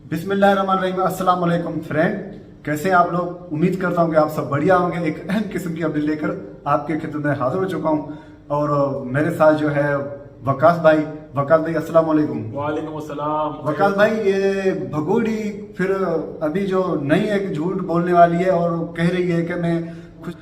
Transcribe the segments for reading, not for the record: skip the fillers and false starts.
बिस्मिल्लाहिर्रहमानिर्रहीम। अस्सलाम वालेकुम फ्रेंड, कैसे हैं आप लोग। उम्मीद करता हूं कि आप सब बढ़िया होंगे। एक अहम किस्म की अपडेट लेकर आपके खिदमत में हाजिर हो चुका हूं और मेरे साथ जो है वकास भाई अस्सलाम वालेकुम। वालेकुम अस्सलाम। वकास भाई, ये भगोड़ी फिर अभी जो नई एक झूठ बोलने वाली है और कह रही है कि मैं खुश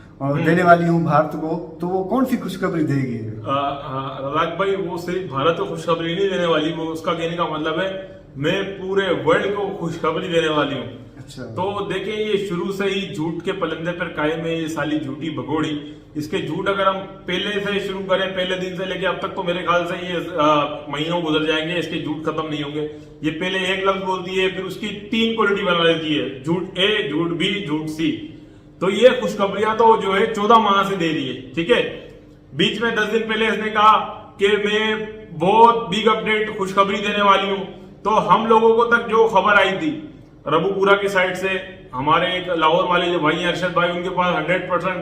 देने वाली हूँ भारत को, तो वो कौन सी खुशखबरी देगी? रज़ाक भाई, वो सिर्फ भारत को खुशखबरी नहीं देने वाली, वो उसका कहने का मतलब है मैं पूरे वर्ल्ड को खुशखबरी देने वाली हूँ। अच्छा। तो देखिए, ये शुरू से ही झूठ के पलंदे पर कायम है ये साली झूठी भगोड़ी। इसके झूठ अगर हम पहले से शुरू करें, पहले दिन से लेके अब तक, तो मेरे ख्याल से ये महीनों गुजर जाएंगे, इसके झूठ खत्म नहीं होंगे। ये पहले एक लफ्ज बोलती है, फिर उसकी 3 क्वालिटी बना देती है, झूठ ए, झूठ बी, झूठ सी। तो ये खुशखबरियां तो जो है 14 माह से दे रही है, ठीक है। बीच में 10 दिन पहले इसने कहा कि मैं बहुत बिग अपडेट खुशखबरी देने वाली हूं। तो हम लोगों को तक जो खबर आई थी रबूपुरा की साइड से, हमारे एक लाहौर वाले जो भाई हैं अरशद भाई, उनके पास 100%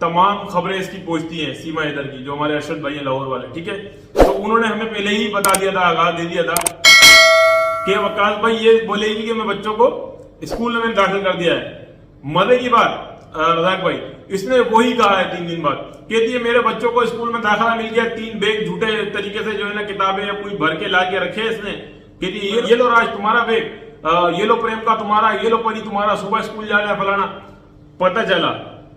तमाम खबरें इसकी पहुंचती हैं, सीमा हैदर की, जो हमारे अरशद भाई हैं लाहौर वाले, ठीक है। तो उन्होंने हमें पहले ही बता दिया था, आगाह दे दिया था कि वकास भाई ये बोलेगी कि मैं बच्चों को स्कूल में दाखिल कर दिया है। मजे की बात रज़ाक भाई, इसने वही कहा है 3 दिन बाद, कहती है मेरे बच्चों को स्कूल में दाखिला मिल गया। 3 बैग झूठे तरीके से जो है ना किताबें या कोई भर के ला के रखे इसने। कहती है ये लो राज तुम्हारा बैग, ये लो प्रेम का तुम्हारा, ये लो परी तुम्हारा, सुबह स्कूल जा रहा है फलाना। पता चला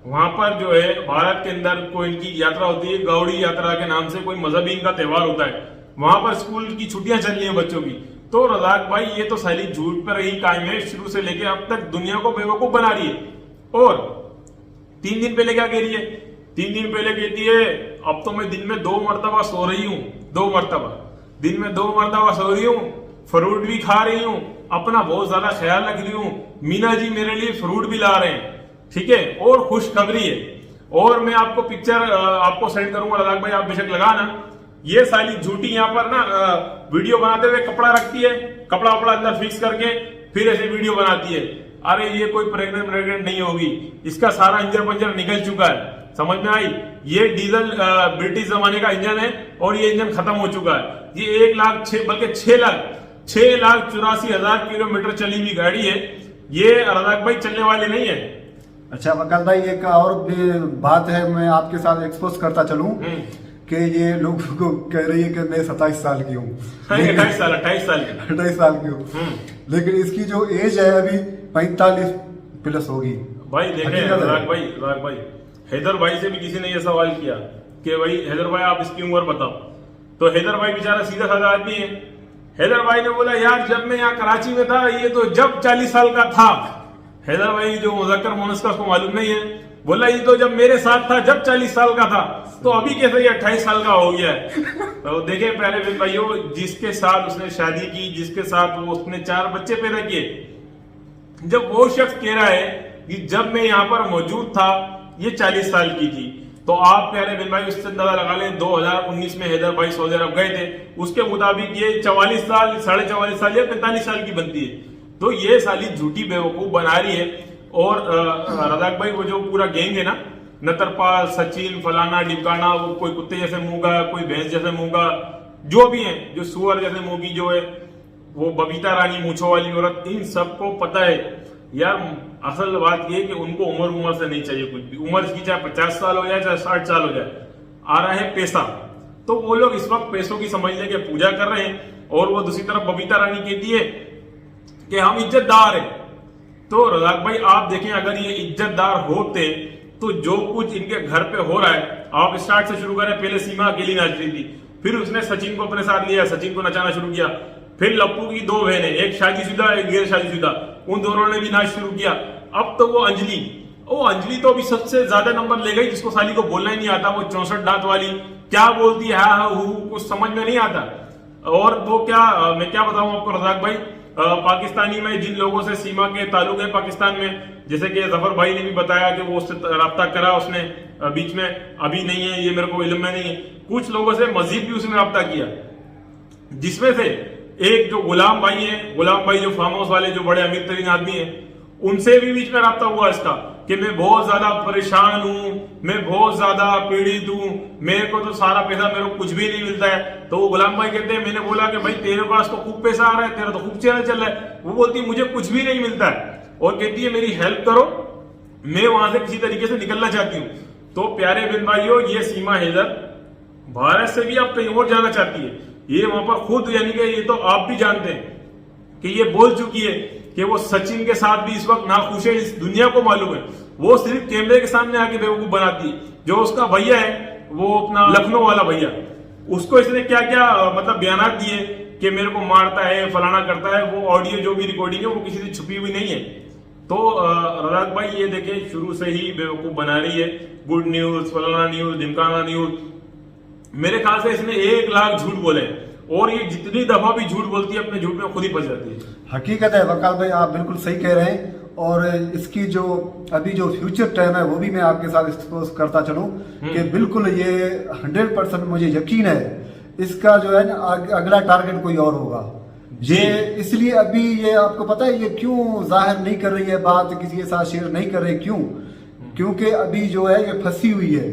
वहां पर जो है भारत के अंदर कोई इनकी यात्रा होती है, गौड़ी यात्रा के नाम से, कोई मजहबी इनका त्योहार होता है। वहां पर स्कूल की छुट्टियां चल रही है बच्चों की। तो रज़ाक भाई, ये तो साली झूठ पर ही कायम है, शुरू से लेके अब तक दुनिया को बेवकूफ बना रही है। और 3 दिन पहले क्या कह रही है? 3 दिन पहले कहती है अब तो मैं दिन में 2 मरतबा सो रही हूँ, 2 मरतबा दिन में 2 मरतबा सो रही हूँ, फ्रूट भी खा रही हूँ, अपना बहुत ज्यादा ख्याल रख रही हूँ, मीना जी मेरे लिए फ्रूट भी ला रहे हैं, ठीक है। और खुशखबरी है। और मैं आपको पिक्चर आपको सेंड करूंगा रज़ाक भाई, आप बेशक लगाना। ये साली झूठी यहाँ पर ना वीडियो बनाते हुए कपड़ा रखती है, कपड़ा वपड़ा अंदर फिक्स करके फिर ऐसे वीडियो बनाती है। अरे ये कोई प्रेग्नेंट नहीं होगी, इसका सारा इंजन पंजर निकल चुका है, समझ में आई। ये डीजल ब्रिटिश जमाने का इंजन है और ये इंजन खत्म हो चुका है। ये 1 लाख 6 बल्कि 6,84,000 किलोमीटर चली हुई गाड़ी है। ये रज़ाक भाई चलने वाली नहीं है। अच्छा वकास भाई, एक और भी बात है, मैं आपके साथ एक्सपोज करता चलूं कि ये लोगों को कह रही है कि मैं 27 साल की हूँ, 28 साल की हूँ, लेकिन इसकी जो एज है अभी 45 प्लस होगी। भाई देखें रज़ाक भाई, हैदर भाई से भी किसी ने ये सवाल किया कि भाई हैदर भाई आप इसकी उम्र बताओ। तो हैदर भाई बेचारा सीधा साधा आदमी है। हैदर भाई ने बोला यार जब मैं यहाँ कराची में था ये तो जब 40 साल का था। हैदर भाई जो मुज़क्कर मुअन्नस का उसको मालूम नहीं है, बोला ये तो जब मेरे साथ था जब 40 साल का था, तो अभी कैसे ये 28 साल का हो गया है। तो देखे प्यारे भाइयों, जिसके साथ उसने शादी की, जिसके साथ वो उसने 4 बच्चे पैदा किए, जब वो शख्स कह रहा है कि जब मैं यहाँ पर मौजूद था ये 40 साल की थी, तो आप प्यारे बिन भाई उससे अंदाजा लगा लें 2019 में हैदर भाई सऊदी अरब गए थे, उसके मुताबिक ये 44 साल, 44.5 साल या 45 साल की बनती है। तो ये साली झूठी बेवकूफ बना रही है। और रज़ाक भाई वो जो पूरा गैंग है ना, नतरपाल, सचिन, फलाना डिकाना, वो कोई कुत्ते जैसे मूंगा, कोई भैंस जैसे मूंगा, जो भी है, जो सुअर जैसे मूंगी जो है, वो बबीता रानी मूछों वाली औरत, इन सबको पता है यार। असल बात ये कि उनको उम्र से नहीं चाहिए कुछ भी। उम्र इसकी चाहे 50 साल हो जाए चाहे 60 साल हो जाए, आ रहा है पैसा। तो वो लोग इस वक्त पैसों की समझ लेके पूजा कर रहे हैं। और वो दूसरी तरफ बबीता रानी कहती है कि हम इज्जतदार हैं। तो रज़ाक भाई आप देखें, अगर ये इज्जतदार होते तो जो कुछ इनके घर पे हो रहा है, आप स्टार्ट से शुरू करें। पहले सीमा अकेली नाच रही थी, फिर उसने सचिन को अपने साथ लिया, सचिन को नचाना शुरू किया। फिर लप्पू की 2 बहनें, एक शादीशुदा एक गैर शादीशुदा, उन दोनों ने भी नाच शुरू किया। अब तो वो अंजलि तो अभी सबसे ज्यादा नंबर ले गई, जिसको साली को बोलना ही नहीं आता। वो 64 दांत वाली क्या बोलती है, हाँ कुछ समझ में नहीं आता। और वो क्या, मैं क्या बताऊं आपको रज़ाक भाई, पाकिस्तानी में जिन लोगों से सीमा के ताल्लुक है पाकिस्तान में, जैसे कि जफर भाई ने भी बताया कि वो उससे रब्ता करा उसने बीच में, अभी नहीं है ये मेरे को इल्म में नहीं है। कुछ लोगों से मजीद भी उसने रब्ता किया, जिसमें से एक जो गुलाम भाई है, गुलाम भाई जो फार्म हाउस वाले जो बड़े अमीर तरीन आदमी है, उनसे भी बीच में रब्ता हुआ इसका कि मैं बहुत ज्यादा परेशान हूं, मैं बहुत ज्यादा पीड़ित हूं, मेरे को तो सारा पैसा मेरे को कुछ भी नहीं मिलता है। तो वो गुलाम भाई कहते हैं, मैंने बोला कि भाई तेरे पास तो खूब पैसा आ रहा है, तेरा तो खूब चैनल चल रहा है। वो बोलती है मुझे कुछ भी नहीं मिलता है और कहती है मेरी हेल्प करो, मैं वहां से किसी तरीके से निकलना चाहती हूँ। तो प्यारे बहन भाइयों, ये सीमा हैदर भारत से भी अब कहीं और जाना चाहती है। ये वहां पर खुद, यानी कि ये तो आप भी जानते हैं कि ये बोल चुकी है कि वो सचिन के साथ भी इस वक्त नाखुश है, इस दुनिया को मालूम है। वो सिर्फ कैमरे के सामने आके बेवकूफ बनाती है। जो उसका भैया है, वो अपना लखनऊ वाला भैया, उसको इसने क्या क्या मतलब बयान दिए कि मेरे को मारता है, फलाना करता है। वो ऑडियो जो भी रिकॉर्डिंग है वो किसी से छुपी हुई नहीं है। तो रजाक भाई ये देखे शुरू से ही बेवकूफ बना रही है, गुड न्यूज, फलाना न्यूज, ढिमकाना न्यूज। मेरे ख्याल से इसने 1 लाख झूठ बोले और ये जितनी दफा भी झूठ बोलती है अपने झूठ में खुद ही फंस जाती है। हकीकत है वकास भाई, आप बिल्कुल सही कह रहे हैं। और इसकी जो अभी जो फ्यूचर टाइम है वो भी मैं आपके साथ एक्सपोज करता चलूं कि बिल्कुल ये 100% मुझे यकीन है इसका जो है ना अगला टारगेट कोई और होगा। ये इसलिए अभी ये आपको पता है ये क्यों जाहिर नहीं कर रही है बात, किसी के साथ शेयर नहीं कर रही, क्यों? क्योंकि अभी जो है ये फंसी हुई है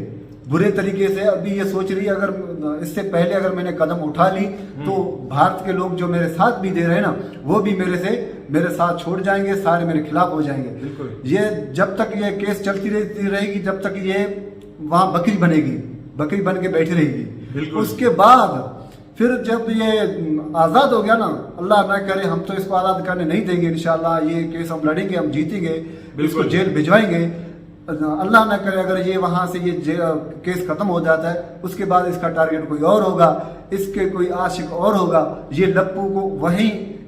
बुरे तरीके से। अभी ये सोच रही है अगर इससे पहले अगर मैंने कदम उठा ली तो भारत के लोग जो मेरे साथ भी दे रहे हैं ना, वो भी मेरे साथ छोड़ जाएंगे, सारे मेरे खिलाफ हो जाएंगे। बिल्कुल। ये जब तक ये केस चलती रहेगी, जब तक ये वहां बकरी बनेगी, बकरी बन के बैठी रहेगी। उसके बाद फिर जब ये आजाद हो गया ना, अल्लाह ना करे, हम तो इसको आजाद करने नहीं देंगे इंशाल्लाह। ये केस हम लड़ेंगे, हम जीतेंगे, इसको जेल भिजवाएंगे। अल्लाह ना करे अगर ये वहां से ये केस खत्म हो जाता है, उसके बाद इसका टारगेट कोई और होगा, इसके कोई आशिक और होगा। ये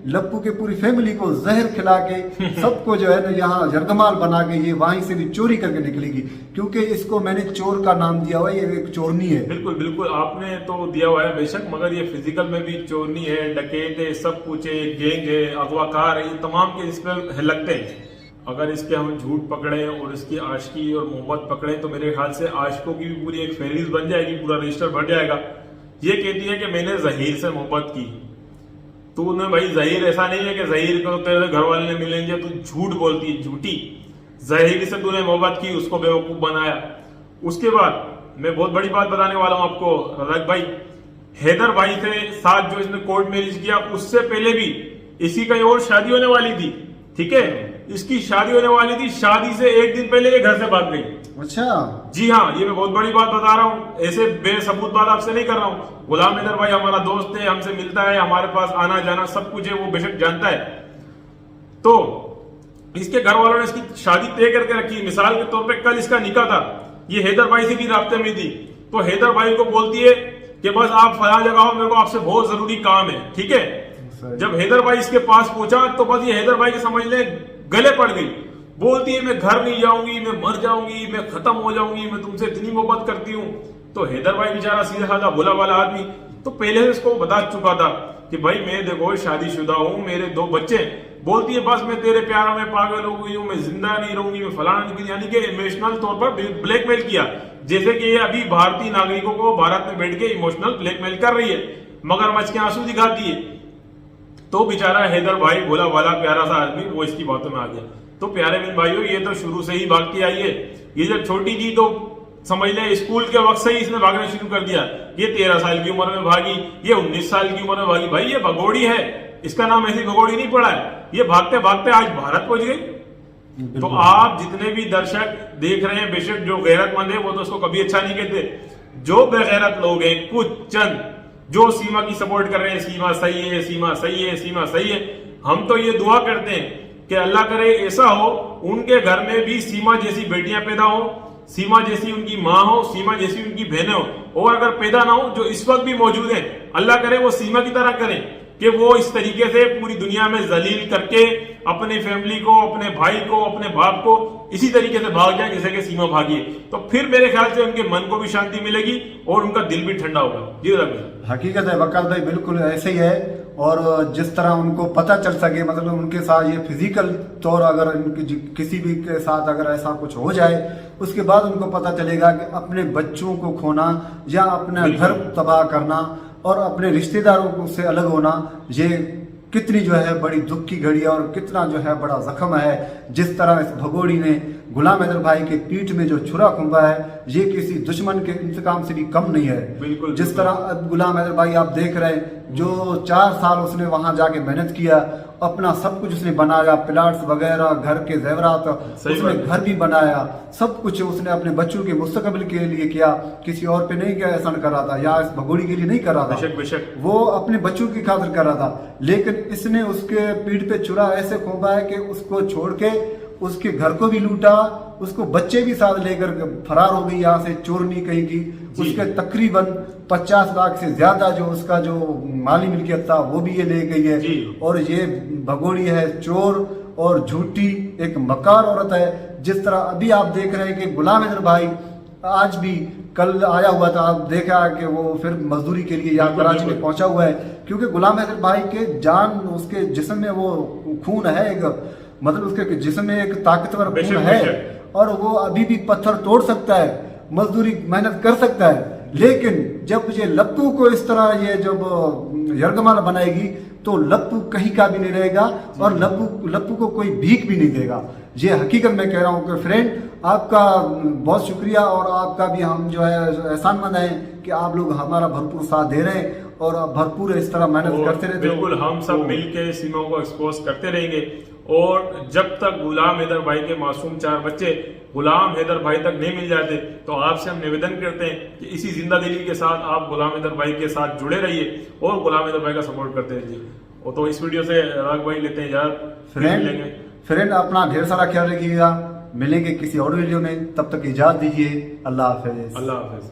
लप्पू के पूरी फैमिली को जहर खिला के सबको जो है ना यहाँ जरगमाल बना के ये वहीं से भी चोरी करके निकलेगी। क्योंकि इसको मैंने चोर का नाम दिया हुआ है, ये एक चोरनी है। बिल्कुल बिल्कुल, आपने तो दिया हुआ है बेशक, मगर ये फिजिकल में भी चोरनी है, डकैत है, सब कुछ है, गैंग है, अगवाकार है, ये तमाम के इस पर लगते हैं। अगर इसके हम झूठ पकड़े और इसकी आशिकी और मोहब्बत पकड़े तो मेरे ख्याल से आशिकों की भी पूरी एक फहरिस्त बन जाएगी, पूरा रजिस्टर बढ़ जाएगा। ये कहती है कि मैंने जहीर से मोहब्बत की। तूने भाई जहीर ऐसा नहीं है कि जहीर को तेरे घर वाले ने मिलेंगे, तू झूठ बोलती है, झूठी। जहीर से तूने मोहब्बत की, उसको बेवकूफ बनाया। उसके बाद मैं बहुत बड़ी बात बताने वाला हूं आपको रजाक भाई, हैदर भाई के साथ जो इसने कोर्ट मैरिज किया उससे पहले भी इसी कहीं और शादी होने वाली थी, ठीक है? इसकी शादी होने वाली थी, शादी से 1 दिन पहले ये घर से भाग गई। अच्छा जी हाँ, ये मैं बहुत बड़ी बात बता रहा हूँ, ऐसे बेसबूत बात आपसे नहीं कर रहा हूँ। गुलाम हैदर भाई हमारा दोस्त है, हमसे मिलता है, हमारे पास आना जाना सब कुछ है, वो बेशक जानता है। तो इसके घर वालों ने इसकी शादी तय करके रखी। मिसाल के तौर पे कल इसका निकाह था, ये हैदर भाई से भी राब्ते में थी। तो हैदर भाई को बोलती है कि बस आप फला जगह हो, मेरे को आपसे बहुत जरूरी काम है, ठीक है? जब हैदर भाई इसके पास पहुंचा तो बस ये हैदर भाई के समझ ले गले पड़ गई। बोलती है मैं घर नहीं जाऊंगी, मैं मर जाऊंगी, मैं खत्म हो जाऊंगी, मैं तुमसे इतनी मोहब्बत करती हूँ। तो हैदर भाई बेचारा सीधा साधा भोला वाला आदमी तो पहले से इसको बता चुका था कि भाई मैं देखो शादीशुदा हूँ, मेरे 2 बच्चे। बोलती है बस मैं तेरे प्यार में पागल हो गई हूँ, मैं जिंदा नहीं रहूंगी, मैं फलाना नहीं, यानी कि इमोशनल तौर पर ब्लैकमेल किया। जैसे कि ये अभी भारतीय नागरिकों को भारत में बैठ के इमोशनल ब्लैकमेल कर रही है, मगरमच्छ के आंसू दिखाती है। तो बेचारा हैदर भाई भोला वाला प्यारा सा आदमी वो इसकी बातों में आ गया। तो प्यारे बहन भाइयों, ये तो शुरू से ही भागती आई है। ये जब छोटी थी तो समझ ले स्कूल के वक्त से ही इसने भागना शुरू कर दिया। ये 13 साल की उम्र में भागी, ये 19 साल की उम्र में भागी। भाई ये भगोड़ी है, इसका नाम ऐसी भगोड़ी नहीं पड़ा है। ये भागते भागते आज भारत पहुंच गई। तो आप जितने भी दर्शक देख रहे हैं, बेशक जो गैरतमंद है वो तो उसको कभी अच्छा नहीं कहते, जो बेगैरत लोग हैं कुछ चंद जो सीमा की सपोर्ट कर रहे हैं, सीमा सही है, सीमा सही है, सीमा सही है, हम तो ये दुआ करते हैं कि अल्लाह करे ऐसा हो उनके घर में भी सीमा जैसी बेटियां पैदा हो, सीमा जैसी उनकी माँ हो, सीमा जैसी उनकी बहनें हो, और अगर पैदा ना हो जो इस वक्त भी मौजूद है, अल्लाह करे वो सीमा की तरह करें कि वो इस तरीके से पूरी दुनिया में जलील करके अपने फैमिली को, अपने भाई को, अपने बाप को इसी तरीके से भाग जाए जैसे कि सीमा भागी है। तो फिर मेरे ख्याल से उनके मन को भी शांति मिलेगी और उनका दिल भी ठंडा होगा। जी हकीकत है वकास भाई, बिल्कुल ऐसे ही है। और जिस तरह उनको पता चल सके, मतलब उनके साथ ये फिजिकल तौर अगर किसी भी के साथ अगर ऐसा कुछ हो जाए, उसके बाद उनको पता चलेगा कि अपने बच्चों को खोना या अपना घर तबाह करना और अपने रिश्तेदारों से अलग होना, ये कितनी जो है बड़ी दुख की घड़ी है और कितना जो है बड़ा जख्म है। जिस तरह इस भगोड़ी ने गुलाम हैदर भाई के पीठ में जो छुरा खुंबा है, ये किसी दुश्मन के इंतकाम से भी कम नहीं है। बिल्कुल जिस तरह अब गुलाम हैदर भाई आप देख रहे हैं, जो 4 साल उसने वहां जाके मेहनत किया, अपना सब कुछ उसने बनाया, प्लाट्स वगैरह, घर के जेवरात, उसने घर भी बनाया, सब कुछ उसने अपने बच्चों के मुस्तकबिल के लिए किया, किसी और पे नहीं किया, एहसान कर रहा था या इस भगोड़ी के लिए नहीं कर रहा था। बेशक बेशक वो अपने बच्चों की खातिर कर रहा था, लेकिन इसने उसके पीठ पे छुरा ऐसे खोपा है कि उसको छोड़ के उसके घर को भी लूटा, उसको बच्चे भी साथ लेकर फरार हो गई यहाँ से, चोरनी कहीं की। उसके तकरीबन 50 लाख से ज्यादा जो उसका जो माली मिल्कियत था वो भी ये ले गई है। और ये भगोड़ी है चोर और झूठी एक मकार औरत है। जिस तरह अभी आप देख रहे हैं कि गुलाम हैदर भाई आज भी कल आया हुआ था, आप देखा कि वो फिर मजदूरी के लिए यहाँ कराची में पहुंचा हुआ है, क्योंकि गुलाम हैदर भाई के जान, उसके जिस्म में वो खून है, एक मतलब उसके जिस्म में एक ताकतवर खून है और वो अभी भी पत्थर तोड़ सकता है, मजदूरी मेहनत कर सकता है। लेकिन जब ये लप्पू को इस तरह ये जब यरगमाल बनाएगी तो लप्पू कहीं का भी नहीं रहेगा और लप्पू को कोई भीख भी नहीं देगा। ये हकीकत मैं कह रहा हूँ कि फ्रेंड, आपका बहुत शुक्रिया और आपका भी हम जो है एहसानमंद हैं कि आप लोग हमारा भरपूर साथ दे रहे हैं और आप भरपूर इस तरह मेहनत करते रहते हो। बिल्कुल, हम सब मिलकर सीमाओं को एक्सपोज करते रहेंगे और जब तक गुलाम हैदर भाई के मासूम 4 बच्चे गुलाम हैदर भाई तक नहीं मिल जाते तो आपसे हम निवेदन करते हैं कि इसी जिंदा दिली के साथ आप गुलाम हैदर भाई के साथ जुड़े रहिए और गुलाम हैदर भाई का सपोर्ट करते रहिए। और तो इस वीडियो से राग भाई लेते हैं यार। फ्रेंड अपना ढेर सारा ख्याल रखिएगा, मिलेंगे किसी और वीडियो में, तब तक इजाजत दीजिए। अल्लाह हाफिज। अल्लाह हाफिज।